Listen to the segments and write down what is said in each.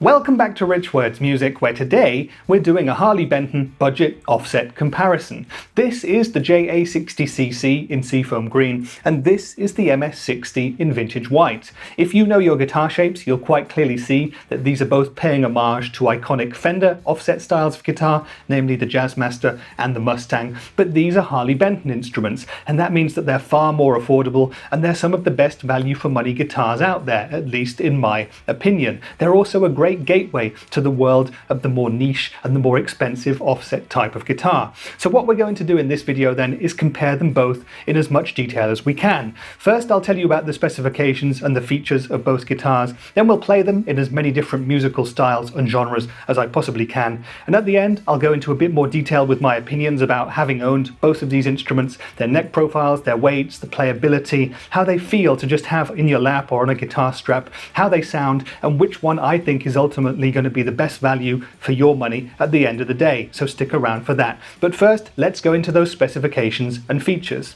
Welcome back to Rich Words Music, where today we're doing a Harley Benton budget offset comparison. This is the JA-60CC in Seafoam Green, and this is the MS-60 in Vintage White. If you know your guitar shapes, you'll quite clearly see that these are both paying homage to iconic Fender offset styles of guitar, namely the Jazzmaster and the Mustang, but these are Harley Benton instruments, and that means that they're far more affordable, and they're some of the best value for money guitars out there, at least in my opinion. They're also a great gateway to the world of the more niche and the more expensive offset type of guitar. So what we're going to do in this video then is compare them both in as much detail as we can. First, I'll tell you about the specifications and the features of both guitars, then we'll play them in as many different musical styles and genres as I possibly can, and at the end I'll go into a bit more detail with my opinions about having owned both of these instruments, their neck profiles, their weights, the playability, how they feel to just have in your lap or on a guitar strap, how they sound, and which one I think is ultimately going to be the best value for your money at the end of the day, so stick around for that. But first, let's go into those specifications and features.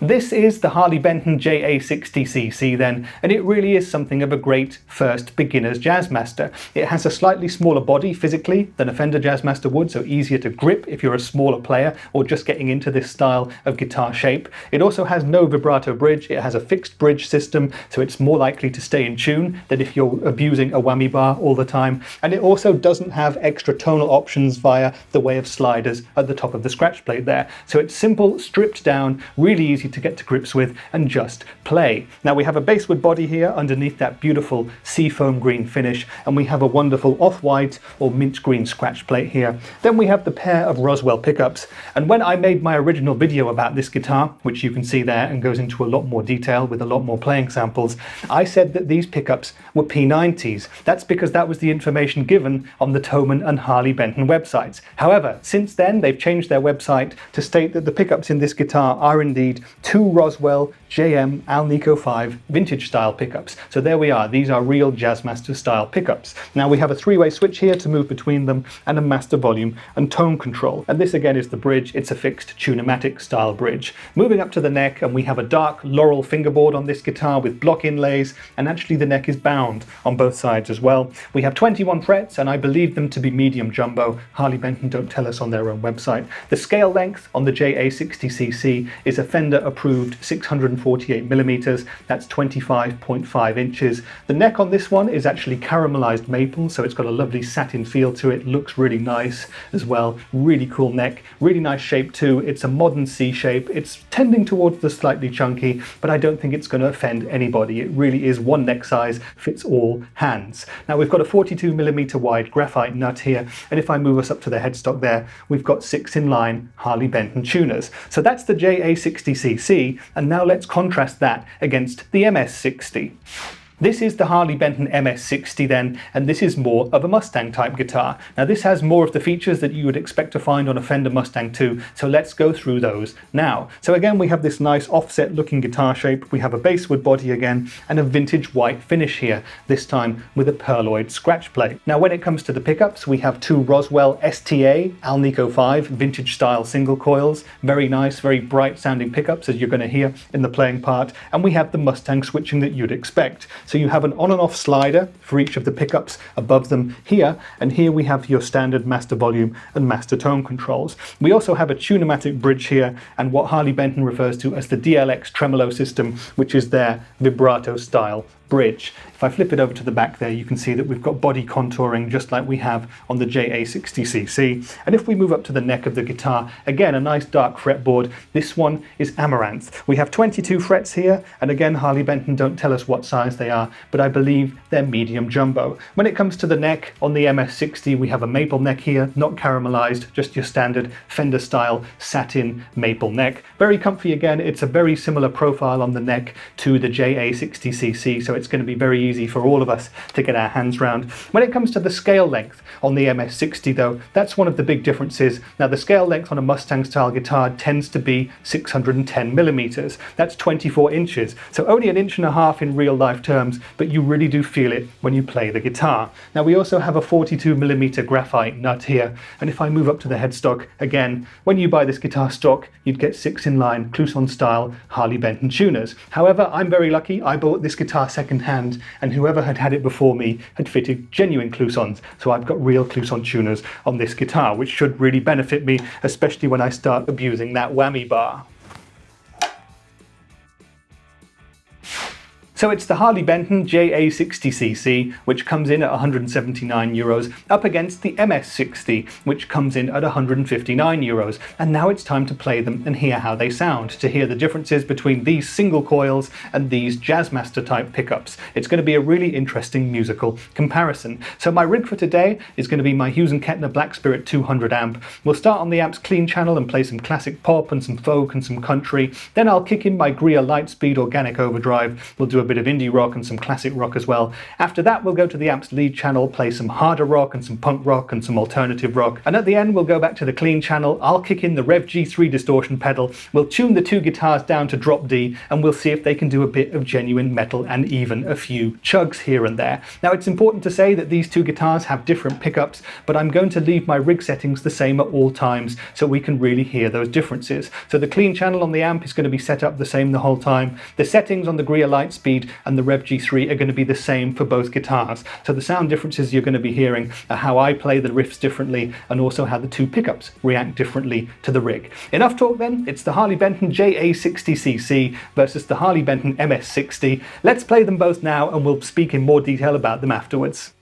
This is the Harley Benton JA-60CC then, and it really is something of a great first beginner's Jazzmaster. It has a slightly smaller body physically than a Fender Jazzmaster would, so easier to grip if you're a smaller player or just getting into this style of guitar shape. It also has no vibrato bridge, it has a fixed bridge system, so it's more likely to stay in tune than if you're abusing a whammy bar all the time, and it also doesn't have extra tonal options via the way of sliders at the top of the scratch plate there. So it's simple, stripped down, really easy to get to grips with and just play. Now we have a basswood body here underneath that beautiful seafoam green finish, and we have a wonderful off-white or mint green scratch plate here. Then we have the pair of Roswell pickups, and when I made my original video about this guitar, which you can see there and goes into a lot more detail with a lot more playing samples, I said that these pickups were P90s. That's because that was the information given on the Thomann and Harley Benton websites. However, since then they've changed their website to state that the pickups in this guitar are indeed two Roswell JM Alnico 5 vintage style pickups. So there we are, these are real Jazzmaster style pickups. Now we have a three-way switch here to move between them and a master volume and tone control. And this again is the bridge, it's a fixed tunematic style bridge. Moving up to the neck, and we have a dark laurel fingerboard on this guitar with block inlays, and actually the neck is bound on both sides as well. We have 21 frets, and I believe them to be medium jumbo. Harley Benton don't tell us on their own website. The scale length on the JA-60CC is a Fender approved 648mm, that's 25.5 inches. The neck on this one is actually caramelized maple, so it's got a lovely satin feel to it, looks really nice as well, really cool neck, really nice shape too. It's a modern C shape, it's tending towards the slightly chunky, but I don't think it's going to offend anybody. It really is one neck size, fits all hands. Now we've got a 42mm wide graphite nut here, and if I move us up to the headstock there, we've got 6 inline Harley Benton tuners. So that's the JA-60CC, and now let's contrast that against the MS-60. This is the Harley Benton MS-60 then, and this is more of a Mustang type guitar. Now this has more of the features that you would expect to find on a Fender Mustang too, so let's go through those now. So again, we have this nice offset looking guitar shape, we have a basswood body again, and a vintage white finish here, this time with a pearloid scratch plate. Now when it comes to the pickups, we have two Roswell STA Alnico 5 vintage style single coils, very nice, very bright sounding pickups as you're going to hear in the playing part, and we have the Mustang switching that you'd expect. So you have an on and off slider for each of the pickups above them here, and here we have your standard master volume and master tone controls. We also have a tunematic bridge here, and what Harley Benton refers to as the DLX tremolo system, which is their vibrato style bridge. If I flip it over to the back there, you can see that we've got body contouring just like we have on the JA-60CC. And if we move up to the neck of the guitar, again a nice dark fretboard. This one is Amaranth. We have 22 frets here, and again Harley Benton don't tell us what size they are, but I believe they're medium jumbo. When it comes to the neck on the MS-60, we have a maple neck here, not caramelized, just your standard Fender style satin maple neck. Very comfy again, it's a very similar profile on the neck to the JA-60CC, so it's going to be very easy for all of us to get our hands round. When it comes to the scale length on the MS-60 though, that's one of the big differences. Now the scale length on a Mustang style guitar tends to be 610mm. That's 24 inches, so only an inch and a half in real life terms, but you really do feel it when you play the guitar. Now we also have a 42mm graphite nut here, and if I move up to the headstock, again, when you buy this guitar stock, you'd get 6 inline Clousson style Harley Benton tuners. However, I'm very lucky, I bought this guitar second second hand, and whoever had had it before me had fitted genuine clousons, so I've got real clousson tuners on this guitar, which should really benefit me, especially when I start abusing that whammy bar. So it's the Harley Benton JA-60CC, which comes in at €179, up against the MS-60, which comes in at €159. And now it's time to play them and hear how they sound, to hear the differences between these single coils and these Jazzmaster type pickups. It's going to be a really interesting musical comparison. So my rig for today is going to be my Hughes & Kettner Black Spirit 200 amp. We'll start on the amp's clean channel and play some classic pop and some folk and some country. Then I'll kick in my Greer Lightspeed organic overdrive. We'll do a bit of indie rock and some classic rock as well. After that, we'll go to the amp's lead channel, play some harder rock and some punk rock and some alternative rock. And at the end, we'll go back to the clean channel. I'll kick in the Rev G3 distortion pedal. We'll tune the two guitars down to drop D, and we'll see if they can do a bit of genuine metal and even a few chugs here and there. Now, it's important to say that these two guitars have different pickups, but I'm going to leave my rig settings the same at all times so we can really hear those differences. So the clean channel on the amp is going to be set up the same the whole time. The settings on the Greer Lightspeed and the Rev G3 are going to be the same for both guitars. So the sound differences you're going to be hearing are how I play the riffs differently, and also how the two pickups react differently to the rig. Enough talk then, it's the Harley Benton JA-60CC versus the Harley Benton MS-60. Let's play them both now, and we'll speak in more detail about them afterwards.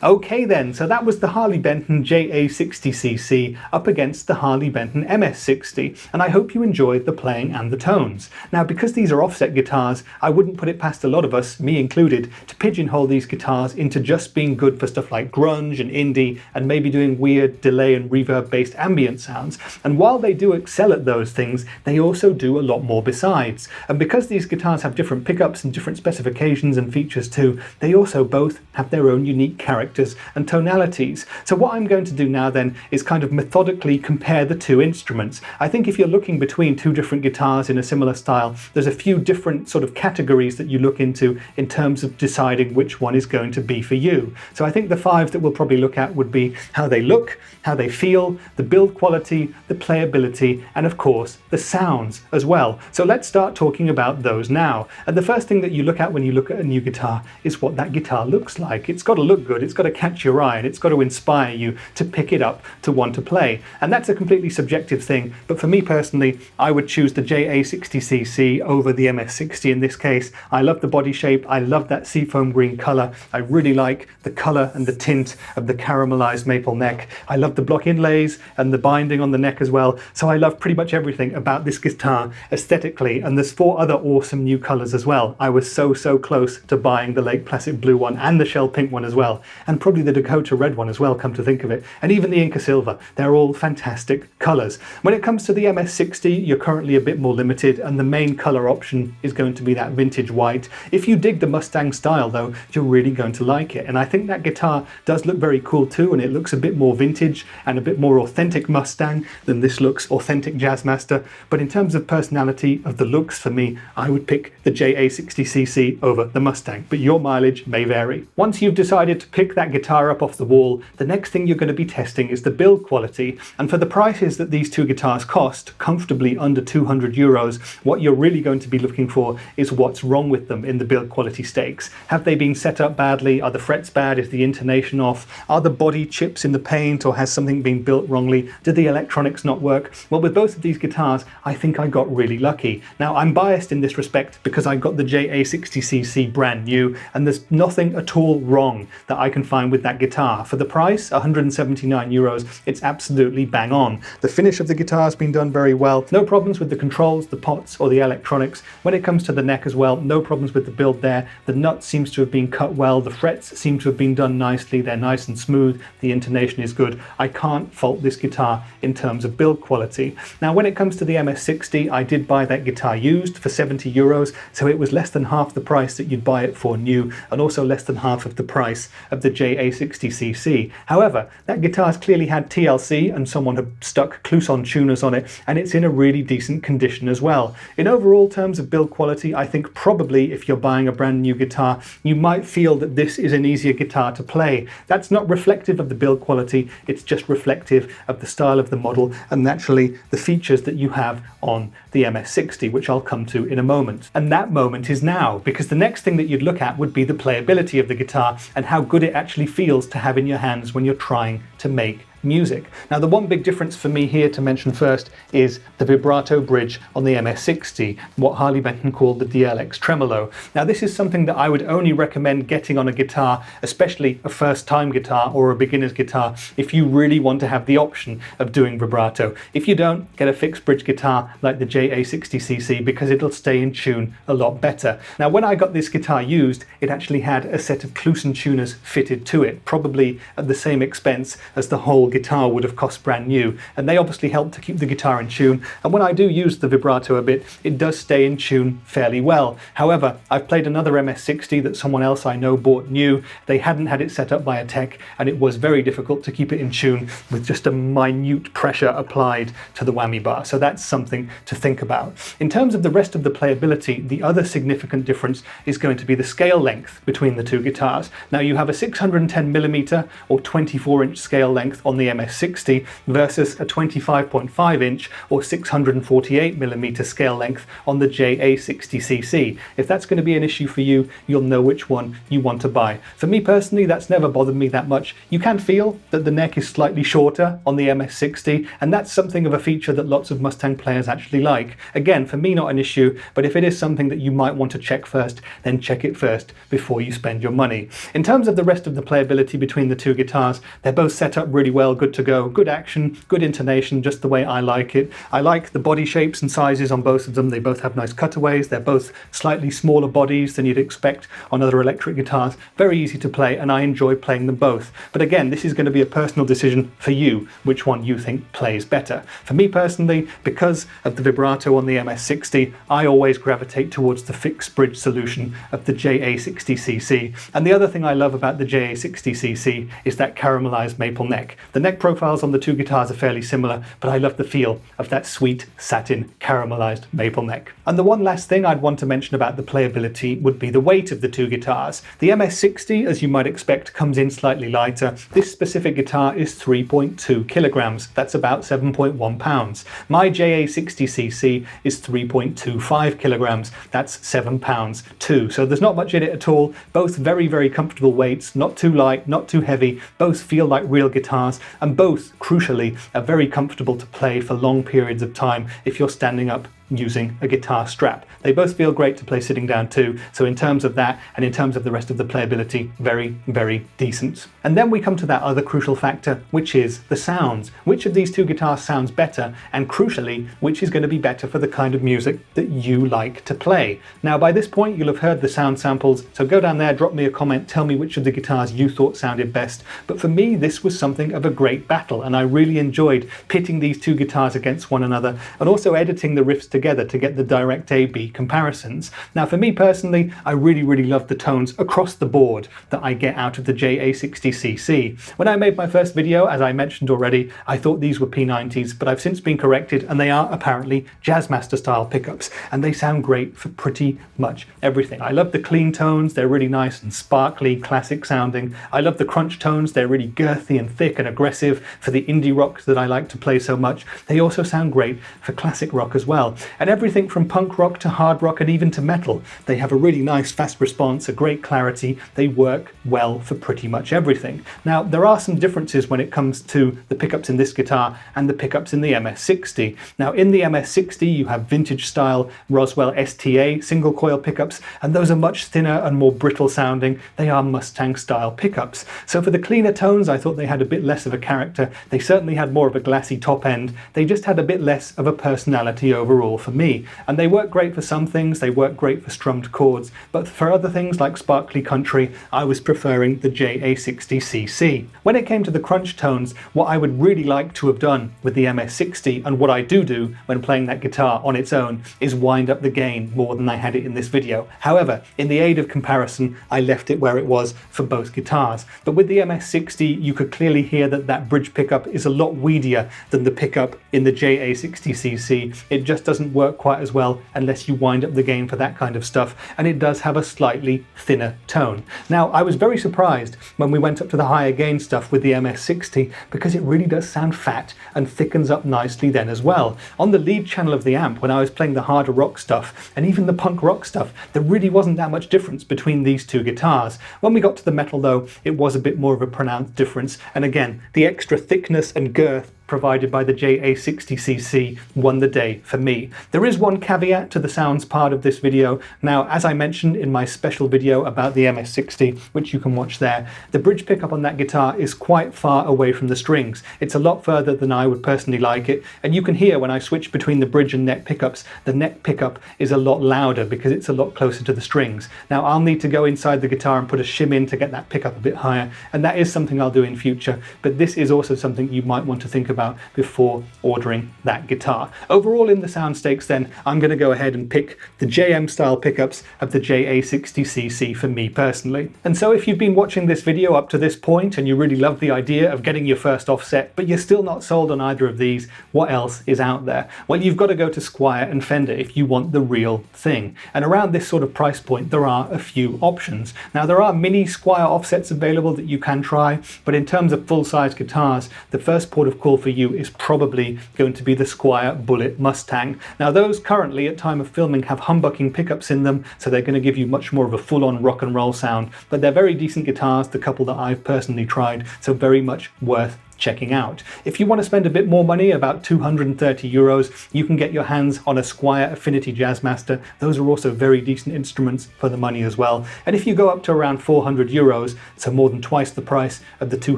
Okay then, so that was the Harley Benton JA-60CC up against the Harley Benton MS-60, and I hope you enjoyed the playing and the tones. Now, because these are offset guitars, I wouldn't put it past a lot of us, me included, to pigeonhole these guitars into just being good for stuff like grunge and indie, and maybe doing weird delay and reverb-based ambient sounds. And while they do excel at those things, they also do a lot more besides. And because these guitars have different pickups and different specifications and features too, they also both have their own unique characteristics and tonalities. So what I'm going to do now then is kind of methodically compare the two instruments. I think if you're looking between two different guitars in a similar style, there's a few different sort of categories that you look into in terms of deciding which one is going to be for you. So I think the five that we'll probably look at would be how they look, how they feel, the build quality, the playability, and of course the sounds as well. So let's start talking about those now. And the first thing that you look at when you look at a new guitar is what that guitar looks like. It's got to look good, it's got to catch your eye, and it's got to inspire you to pick it up, to want to play. And that's a completely subjective thing, but for me personally, I would choose the JA-60CC over the MS-60 in this case. I love the body shape, I love that seafoam green colour, I really like the colour and the tint of the caramelized maple neck. I love the block inlays and the binding on the neck as well, so I love pretty much everything about this guitar aesthetically, and there's 4 other awesome new colours as well. I was so close to buying the Lake Placid blue one and the shell pink one as well, and probably the Dakota red one as well, come to think of it, and even the Inca silver. They're all fantastic colours. When it comes to the MS-60, you're currently a bit more limited, and the main colour option is going to be that vintage white. If you dig the Mustang style though, you're really going to like it, and I think that guitar does look very cool too, and it looks a bit more vintage and a bit more authentic Mustang than this looks authentic Jazzmaster. But in terms of personality of the looks, for me, I would pick the JA-60CC over the Mustang, but your mileage may vary. Once you've decided to pick that guitar up off the wall, the next thing you're going to be testing is the build quality. And for the prices that these two guitars cost, comfortably under 200 euros, what you're really going to be looking for is what's wrong with them in the build quality stakes. Have they been set up badly? Are the frets bad? Is the intonation off? Are the body chips in the paint, or has something been built wrongly? Did the electronics not work? Well, with both of these guitars, I think I got really lucky. Now, I'm biased in this respect because I got the JA-60CC brand new, and there's nothing at all wrong that I can find with that guitar. For the price, 179 euros, it's absolutely bang on. The finish of the guitar has been done very well. No problems with the controls, the pots, or the electronics. When it comes to the neck as well, no problems with the build there. The nut seems to have been cut well. The frets seem to have been done nicely. They're nice and smooth. The intonation is good. I can't fault this guitar in terms of build quality. Now, when it comes to the MS-60, I did buy that guitar used for 70 euros, so it was less than half the price that you'd buy it for new, and also less than half of the price of the JA-60CC. However, that guitar's clearly had TLC, and someone had stuck Clouson tuners on it, and it's in a really decent condition as well. In overall terms of build quality, I think probably if you're buying a brand new guitar, you might feel that this is an easier guitar to play. That's not reflective of the build quality, it's just reflective of the style of the model and naturally the features that you have on the MS-60, which I'll come to in a moment. And that moment is now, because the next thing that you'd look at would be the playability of the guitar and how good it actually feels to have in your hands when you're trying to make music. Now, the one big difference for me here to mention first is the vibrato bridge on the MS-60, what Harley Benton called the DLX tremolo. Now, this is something that I would only recommend getting on a guitar, especially a first-time guitar or a beginner's guitar, if you really want to have the option of doing vibrato. If you don't, get a fixed bridge guitar like the JA-60CC, because it'll stay in tune a lot better. Now, when I got this guitar used, it actually had a set of Clouson tuners fitted to it, probably at the same expense as the whole guitar would have cost brand new, and they obviously help to keep the guitar in tune. And when I do use the vibrato a bit, it does stay in tune fairly well. However, I've played another MS-60 that someone else I know bought new. They hadn't had it set up by a tech, and it was very difficult to keep it in tune with just a minute pressure applied to the whammy bar. So that's something to think about. In terms of the rest of the playability, the other significant difference is going to be the scale length between the two guitars. Now, you have a 610mm or 24-inch scale length on the MS-60 versus a 25.5-inch or 648mm scale length on the JA-60CC. If that's going to be an issue for you, you'll know which one you want to buy. For me personally, that's never bothered me that much. You can feel that the neck is slightly shorter on the MS-60, and that's something of a feature that lots of Mustang players actually like. Again, for me, not an issue, but if it is something that you might want to check first, then check it first before you spend your money. In terms of the rest of the playability between the two guitars, they're both set up really well, good to go, good action, good intonation, just the way I like it. I like the body shapes and sizes on both of them. They both have nice cutaways. They're both slightly smaller bodies than you'd expect on other electric guitars. Very easy to play, and I enjoy playing them both. But again, this is going to be a personal decision for you, which one you think plays better. For me personally, because of the vibrato on the MS-60, I always gravitate towards the fixed bridge solution of the JA-60CC. And the other thing I love about the JA-60CC is that caramelized maple neck. The neck profiles on the two guitars are fairly similar, but I love the feel of that sweet satin caramelized maple neck. And the one last thing I'd want to mention about the playability would be the weight of the two guitars. The MS-60, as you might expect, comes in slightly lighter. This specific guitar is 3.2 kilograms. That's about 7.1 pounds. My JA-60CC is 3.25 kilograms. That's 7 pounds too. So there's not much in it at all. Both very, very comfortable weights, not too light, not too heavy. Both feel like real guitars, and both, crucially, are very comfortable to play for long periods of time if you're standing up using a guitar strap. They both feel great to play sitting down too, so in terms of that and in terms of the rest of the playability, very, very decent. And then we come to that other crucial factor, which is the sounds. Which of these two guitars sounds better, and crucially, which is going to be better for the kind of music that you like to play. Now, by this point, you'll have heard the sound samples, so go down there, drop me a comment, tell me which of the guitars you thought sounded best. But for me, this was something of a great battle, and I really enjoyed pitting these two guitars against one another, and also editing the riffs together to get the direct A-B comparisons. Now, for me personally, I really love the tones across the board that I get out of the JA-60CC. When I made my first video, as I mentioned already, I thought these were P90s, but I've since been corrected, and they are apparently Jazzmaster-style pickups, and they sound great for pretty much everything. I love the clean tones. They're really nice and sparkly, classic sounding. I love the crunch tones. They're really girthy and thick and aggressive for the indie rock that I like to play so much. They also sound great for classic rock as well. And everything from punk rock to hard rock and even to metal. They have a really nice fast response, a great clarity. They work well for pretty much everything. Now, there are some differences when it comes to the pickups in this guitar and the pickups in the MS-60. Now, in the MS-60, you have vintage style Roswell STA single coil pickups, and those are much thinner and more brittle sounding. They are Mustang style pickups. So for the cleaner tones, I thought they had a bit less of a character. They certainly had more of a glassy top end. They just had a bit less of a personality overall for me. And they work great for some things, they work great for strummed chords, but for other things like sparkly country, I was preferring the JA-60CC. When it came to the crunch tones, what I would really like to have done with the MS-60, and what I do when playing that guitar on its own, is wind up the gain more than I had it in this video. However, in the aid of comparison, I left it where it was for both guitars. But with the MS-60, you could clearly hear that that bridge pickup is a lot weedier than the pickup in the JA-60CC. It just doesn't work quite as well unless you wind up the gain for that kind of stuff, and it does have a slightly thinner tone. Now, I was very surprised when we went up to the higher gain stuff with the MS-60, because it really does sound fat and thickens up nicely then as well. On the lead channel of the amp, when I was playing the harder rock stuff and even the punk rock stuff, there really wasn't that much difference between these two guitars. When we got to the metal though, it was a bit more of a pronounced difference, and again, the extra thickness and girth provided by the JA-60CC won the day for me. There is one caveat to the sounds part of this video. Now, as I mentioned in my special video about the MS-60, which you can watch there, the bridge pickup on that guitar is quite far away from the strings. It's a lot further than I would personally like it, and you can hear when I switch between the bridge and neck pickups, the neck pickup is a lot louder because it's a lot closer to the strings. Now, I'll need to go inside the guitar and put a shim in to get that pickup a bit higher, and that is something I'll do in future, but this is also something you might want to think about about before ordering that guitar. Overall in the soundscapes then, I'm going to go ahead and pick the JM style pickups of the JA-60CC for me personally. And so if you've been watching this video up to this point and you really love the idea of getting your first offset, but you're still not sold on either of these, what else is out there? Well, you've got to go to Squier and Fender if you want the real thing. And around this sort of price point, there are a few options. Now, there are mini Squier offsets available that you can try, but in terms of full-size guitars, the first port of call for you is probably going to be the Squier Bullet Mustang. Now, those currently at time of filming have humbucking pickups in them, so they're going to give you much more of a full-on rock and roll sound, but they're very decent guitars, the couple that I've personally tried, so very much worth checking out. If you want to spend a bit more money, about 230 euros, you can get your hands on a Squier Affinity Jazzmaster. Those are also very decent instruments for the money as well. And if you go up to around 400 euros, so more than twice the price of the two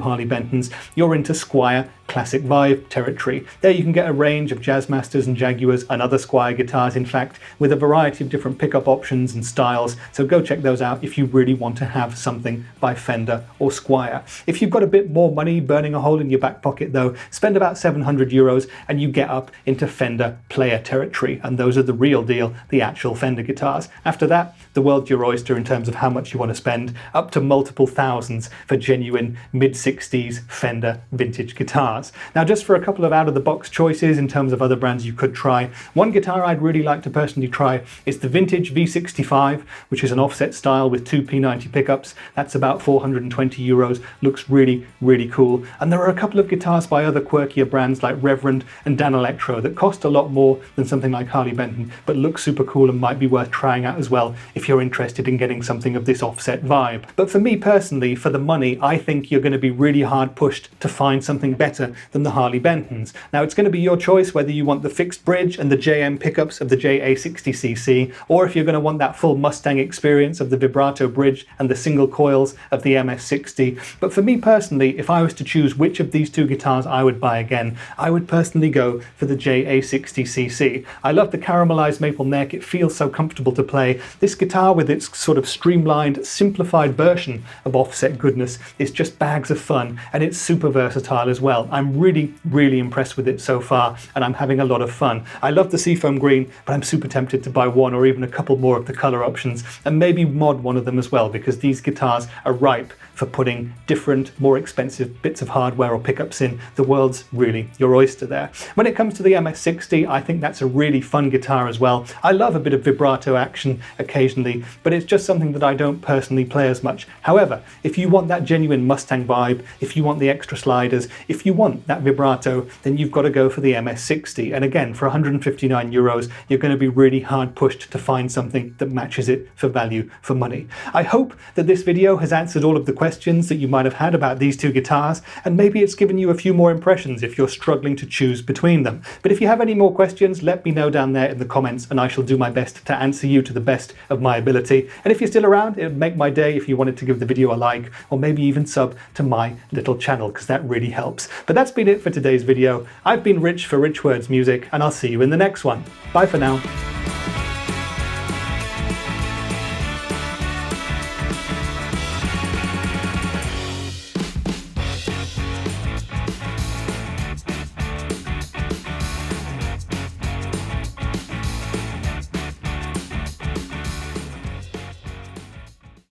Harley Bentons, you're into Squier Classic Vibe territory. There you can get a range of Jazzmasters and Jaguars and other Squier guitars, in fact, with a variety of different pickup options and styles, so go check those out if you really want to have something by Fender or Squier. If you've got a bit more money burning a hole in your back pocket though, spend about 700 euros and you get up into Fender player territory, and those are the real deal, the actual Fender guitars. After that, the world's your oyster in terms of how much you want to spend, up to multiple thousands for genuine mid-60s Fender vintage guitars. Now, just for a couple of out-of-the-box choices in terms of other brands you could try, one guitar I'd really like to personally try is the vintage V65, which is an offset style with two P90 pickups. That's about 420 euros, looks really, really cool. And there are a couple of guitars by other quirkier brands like Reverend and Dan Electro that cost a lot more than something like Harley Benton, but look super cool and might be worth trying out as well if you're interested in getting something of this offset vibe. But for me personally, for the money, I think you're going to be really hard pushed to find something better than the Harley Bentons. Now, it's going to be your choice whether you want the fixed bridge and the JM pickups of the JA-60CC, or if you're going to want that full Mustang experience of the vibrato bridge and the single coils of the MS-60. But for me personally, if I was to choose which of these two guitars I would buy again, I would personally go for the JA-60CC. I love the caramelized maple neck, it feels so comfortable to play. This guitar with its sort of streamlined, simplified version of offset goodness is just bags of fun, and it's super versatile as well. I'm really, really impressed with it so far, and I'm having a lot of fun. I love the Seafoam Green, but I'm super tempted to buy one or even a couple more of the color options, and maybe mod one of them as well, because these guitars are ripe for putting different, more expensive bits of hardware or pickups in. The world's really your oyster there. When it comes to the MS-60, I think that's a really fun guitar as well. I love a bit of vibrato action occasionally, but it's just something that I don't personally play as much. However, if you want that genuine Mustang vibe, if you want the extra sliders, if you want that vibrato, then you've got to go for the MS-60. And again, for 159 euros, you're going to be really hard pushed to find something that matches it for value for money. I hope that this video has answered all of the questions that you might have had about these two guitars, and maybe it's given you a few more impressions if you're struggling to choose between them. But if you have any more questions, let me know down there in the comments, and I shall do my best to answer you to the best of my ability. And if you're still around, it would make my day if you wanted to give the video a like, or maybe even sub to my little channel, because that really helps. But that's been it for today's video. I've been Rich for Rich Words Music, and I'll see you in the next one. Bye for now.